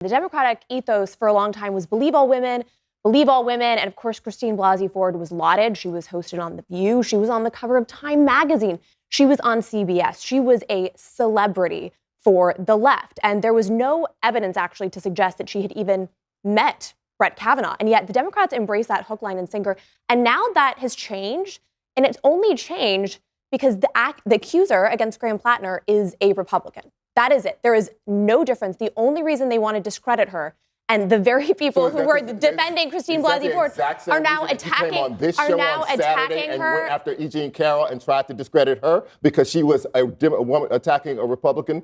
The Democratic ethos for a long time was believe all women. And of course, Christine Blasey Ford was lauded. She was hosted on The View. She was on the cover of Time magazine. She was on CBS. She was a celebrity for the left. And there was no evidence actually to suggest that she had even met Brett Kavanaugh. And yet the Democrats embraced that hook, line, and sinker. And now that has changed. And it's only changed because the accuser against Graham Plattner is a Republican. That is it. There is no difference. The only reason they want to discredit her, and the very people who were defending Christine Blasey Ford are now attacking her. Went after E. Jean Carroll and tried to discredit her because she was a woman attacking a Republican.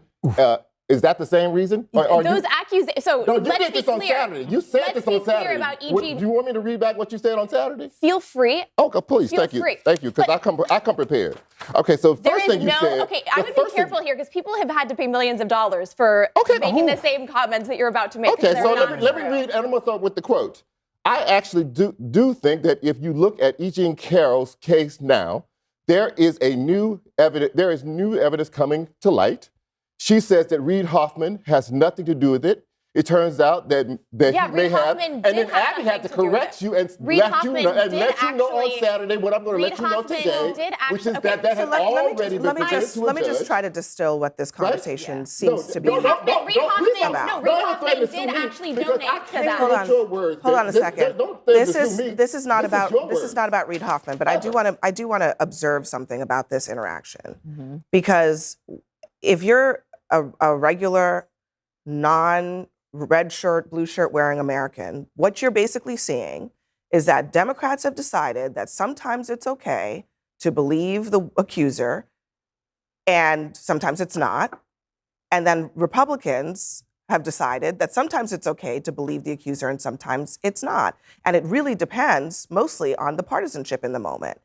Is that the same reason? Those accusations. So no, let's did be this on clear. Saturday. You said this on Saturday. About E. Do you want me to read back what you said on Saturday? Feel free. Okay, please. Thank you, because I come prepared. Okay, so first thing you said. Okay, I would be careful here because people have had to pay millions of dollars for making the same comments that you're about to make. Okay, so let me read, and I'm going to start with the quote. I actually do think that if you look at E. Jean Carroll's case now, there is new evidence coming to light. She says that Reid Hoffman has nothing to do with it. It turns out that he may have, and then Abby had to correct you and let you know on Saturday what I'm going to let you know today, which is that had already been presented to a judge. Let me just try to distill what this conversation seems to be about. Reid Hoffman did actually donate to that. Hold on a second. This is not about Reid Hoffman, but I do want to observe something about this interaction, because if you're a regular non-red shirt, blue shirt wearing American, what you're basically seeing is that Democrats have decided that sometimes it's okay to believe the accuser and sometimes it's not. And then Republicans have decided that sometimes it's okay to believe the accuser and sometimes it's not. And it really depends mostly on the partisanship in the moment.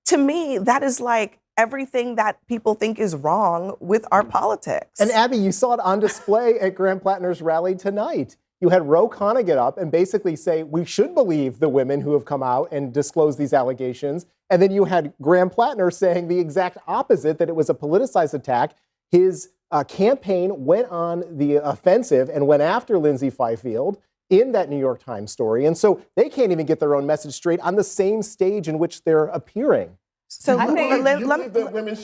To me, that is like everything that people think is wrong with our politics. And Abby, you saw it on display at Graham Plattner's rally tonight. You had Ro Khanna get up and basically say, we should believe the women who have come out and disclosed these allegations. And then you had Graham Plattner saying the exact opposite, that it was a politicized attack. His campaign went on the offensive and went after Lindsay Fifield in that New York Times story. And so they can't even get their own message straight on the same stage in which they're appearing. So you believe that women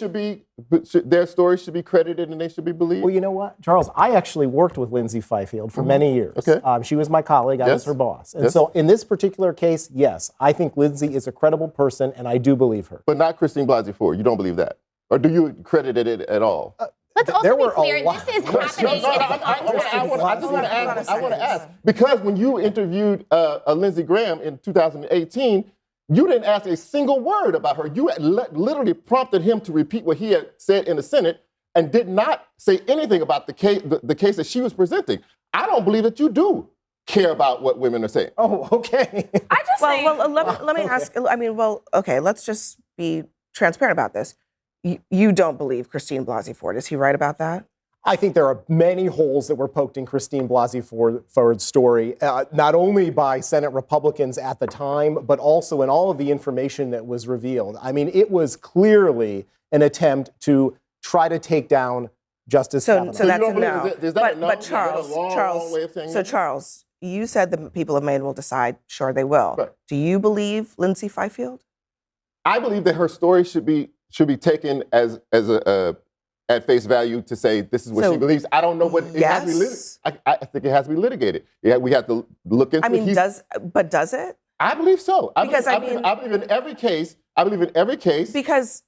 their stories should be credited and they should be believed? Well, you know what, Charles, I actually worked with Lindsay Fifield for many years. Okay. She was my colleague, I was her boss. And so in this particular case, yes, I think Lindsay is a credible person and I do believe her. But not Christine Blasey Ford, you don't believe that? Or do you credit it at all? Let's also be clear, this is happening. I want to ask, because when you interviewed Lindsey Graham in 2018, you didn't ask a single word about her. You literally prompted him to repeat what he had said in the Senate and did not say anything about the case that she was presenting. I don't believe that you do care about what women are saying. Oh, okay. Let me ask. I mean, let's just be transparent about this. You don't believe Christine Blasey Ford. Is he right about that? I think there are many holes that were poked in Christine Blasey Ford's story, not only by Senate Republicans at the time, but also in all of the information that was revealed. I mean, it was clearly an attempt to try to take down Justice Kavanaugh. So that's a no. But Charles, you said the people of Maine will decide. Sure, they will. Right. Do you believe Lindsay Fifield? I believe that her story should be taken as at face value to say this is what she believes. I don't know what it has to be litigated. I think it has to be litigated. Yeah, we have to look into. I mean, does it? I believe so. I believe in every case. Because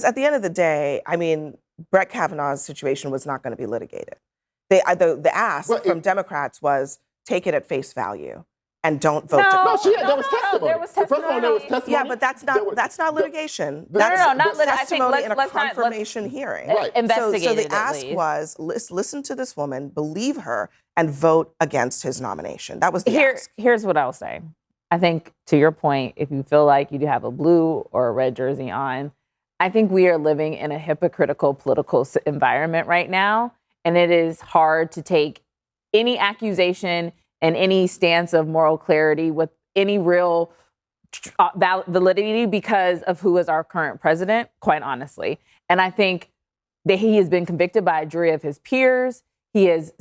at the end of the day, I mean, Brett Kavanaugh's situation was not going to be litigated. The ask from Democrats was take it at face value and don't vote. There was testimony. There was testimony. First of all, there was testimony. Yeah, but that's not litigation. Not testimony in a confirmation hearing. Right. Investigate so the ask was listen to this woman, believe her, and vote against his nomination. That was the ask. Here's what I'll say. I think, to your point, if you feel like you do have a blue or a red jersey on, I think we are living in a hypocritical political environment right now, and it is hard to take any accusation and any stance of moral clarity with any real validity because of who is our current president, quite honestly. And I think that he has been convicted by a jury of his peers. He has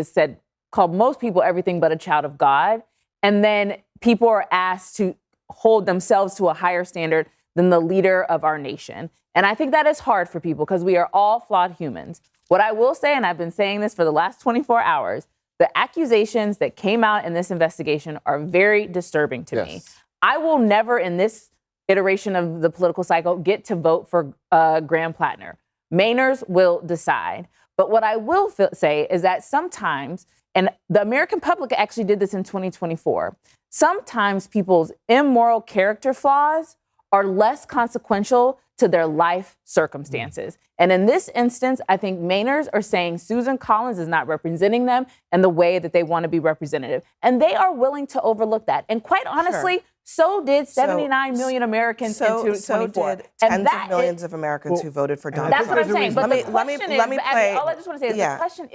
said called most people everything but a child of God. And then people are asked to hold themselves to a higher standard than the leader of our nation. And I think that is hard for people because we are all flawed humans. What I will say, and I've been saying this for the last 24 hours, the accusations that came out in this investigation are very disturbing to me. I will never in this iteration of the political cycle get to vote for Graham Plattner. Mainers will decide. But what I will say is that sometimes, and the American public actually did this in 2024, sometimes people's immoral character flaws are less consequential to their life circumstances. And in this instance, I think Mainers are saying Susan Collins is not representing them in the way that they want to be representative. And they are willing to overlook that. And quite honestly, so did 79 million Americans in 2024. So did tens of millions of Americans who voted for Donald Trump. That's what I'm saying. But the question is, all I just want to say is the question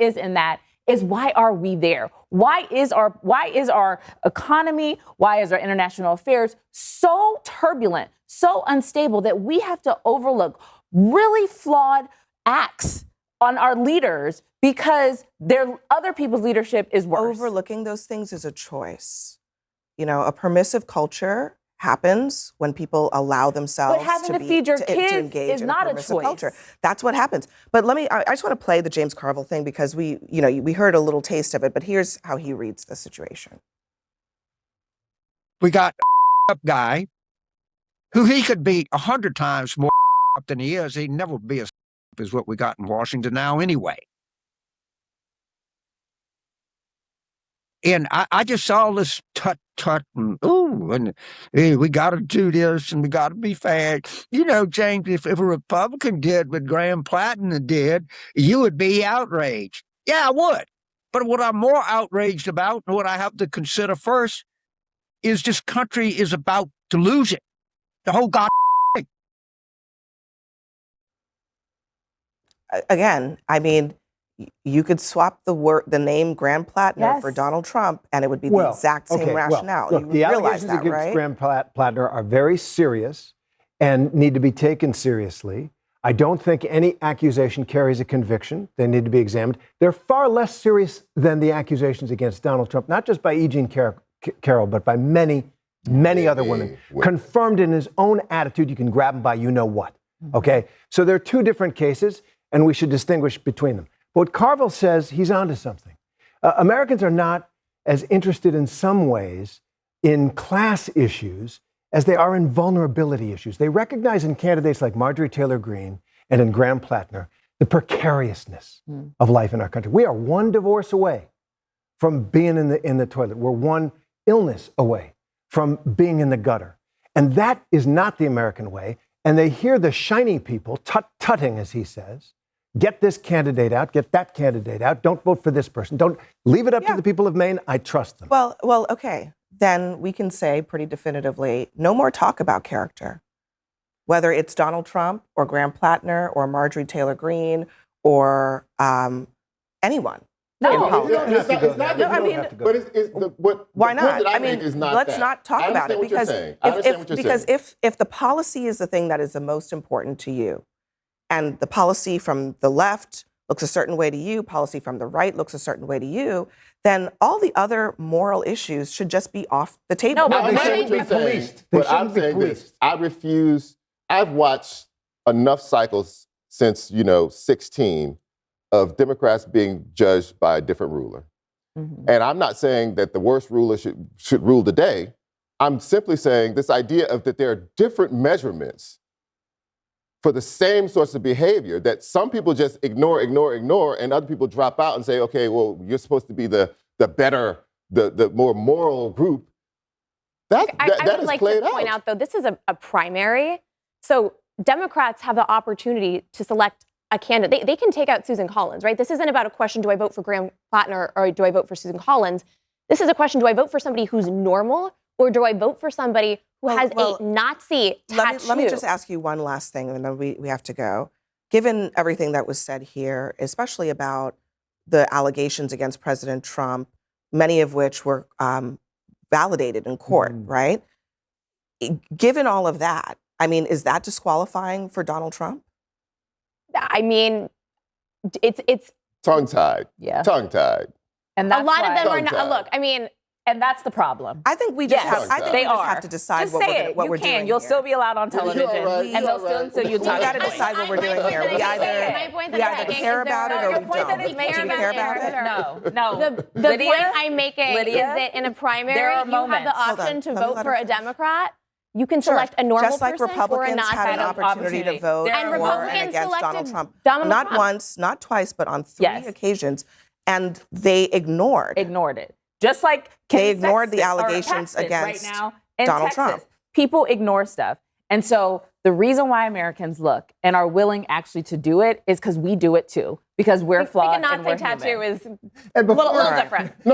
is why are we there? Why is our economy, why is our international affairs so turbulent, so unstable that we have to overlook really flawed acts on our leaders because other people's leadership is worse? Overlooking those things is a choice. You know, a permissive culture happens when people allow themselves to feed your kids engage is in not a permissive a choice. culture. That's what happens. But I just want to play the James Carville thing because we heard a little taste of it, but here's how he reads the situation. We got a guy who he could be 100 times more than he is. He'd never be as as what we got in Washington now anyway. And I just saw this tut and hey, we got to do this and we got to be fair. You know, James, if a Republican did what Graham Plattner did, you would be outraged. Yeah, I would. But what I'm more outraged about and what I have to consider first is this country is about to lose it. The whole god thing. Again, I mean, you could swap the name Graham Plattner for Donald Trump, and it would be the exact same rationale. Well, look, you the realize allegations that, against right? Graham Plattner are very serious and need to be taken seriously. I don't think any accusation carries a conviction. They need to be examined. They're far less serious than the accusations against Donald Trump, not just by E. Jean Carroll, but by many other women. Confirmed in his own attitude, you can grab him by you know what. Okay? So there are two different cases, and we should distinguish between them. What Carville says, he's onto something. Americans are not as interested in some ways in class issues as they are in vulnerability issues. They recognize in candidates like Marjorie Taylor Greene and in Graham Plattner the precariousness of life in our country. We are one divorce away from being in the toilet. We're one illness away from being in the gutter. And that is not the American way. And they hear the shiny people tutting, as he says, get this candidate out, get that candidate out, don't vote for this person. Don't leave it up to the people of Maine. I trust them. Well, okay. Then we can say pretty definitively, no more talk about character. Whether it's Donald Trump or Graham Plattner or Marjorie Taylor Greene or anyone. No, it's not. No, I mean, but why not? I mean, let's not talk about it because if the policy is the thing that is the most important to you, and the policy from the left looks a certain way to you, policy from the right looks a certain way to you, then all the other moral issues should just be off the table. No, but I'm saying this. I refuse. I've watched enough cycles since 16 of Democrats being judged by a different ruler. Mm-hmm. And I'm not saying that the worst ruler should rule the day. I'm simply saying this idea of that there are different measurements for the same sorts of behavior that some people just ignore, and other people drop out and say, okay, well, you're supposed to be the better, the more moral group. I would like to point out, though, this is a primary. So Democrats have the opportunity to select a candidate. They can take out Susan Collins, right? This isn't about a question, do I vote for Graham Plattner or do I vote for Susan Collins? This is a question, do I vote for somebody who's normal or do I vote for somebody who has a Nazi tattoo? Let me just ask you one last thing, and then we have to go. Given everything that was said here, especially about the allegations against President Trump, many of which were validated in court, right? Given all of that, I mean, is that disqualifying for Donald Trump? I mean, it's tongue-tied. Yeah. Tongue-tied. And A that's lot of why- them are Tongue-tied. not. Look, I mean, and that's the problem. I think we just Yes, have. I think they we just are. have to decide Just what say we're, it. what You we're can. doing. You'll here. still be allowed on television, right, and they'll you're right. still you We talk. got to decide what we're doing here. We either care about it or Your we point that don't. is Do we care about it? No. the Lydia? point I'm making Lydia? is that in a primary, There are you have moments. the Hold on. option to Let me vote let for her a finish. Democrat. You can Sure. select a normal Just like person or a Republicans not had an Democrat. opportunity to vote There And are for Republicans and against Donald selected Trump. Donald Not Trump. once, not twice, but on 3 Yes. occasions. And they ignored. Ignored it. Just like They Ken ignored the Sexton, or allegations Paxton against right now in Donald Texas. Trump. People ignore stuff. And so the reason why Americans look and are willing actually to do it is because we do it too. Because we're I flawed think a and we're Nazi tattoo human. is And a little before, different. No,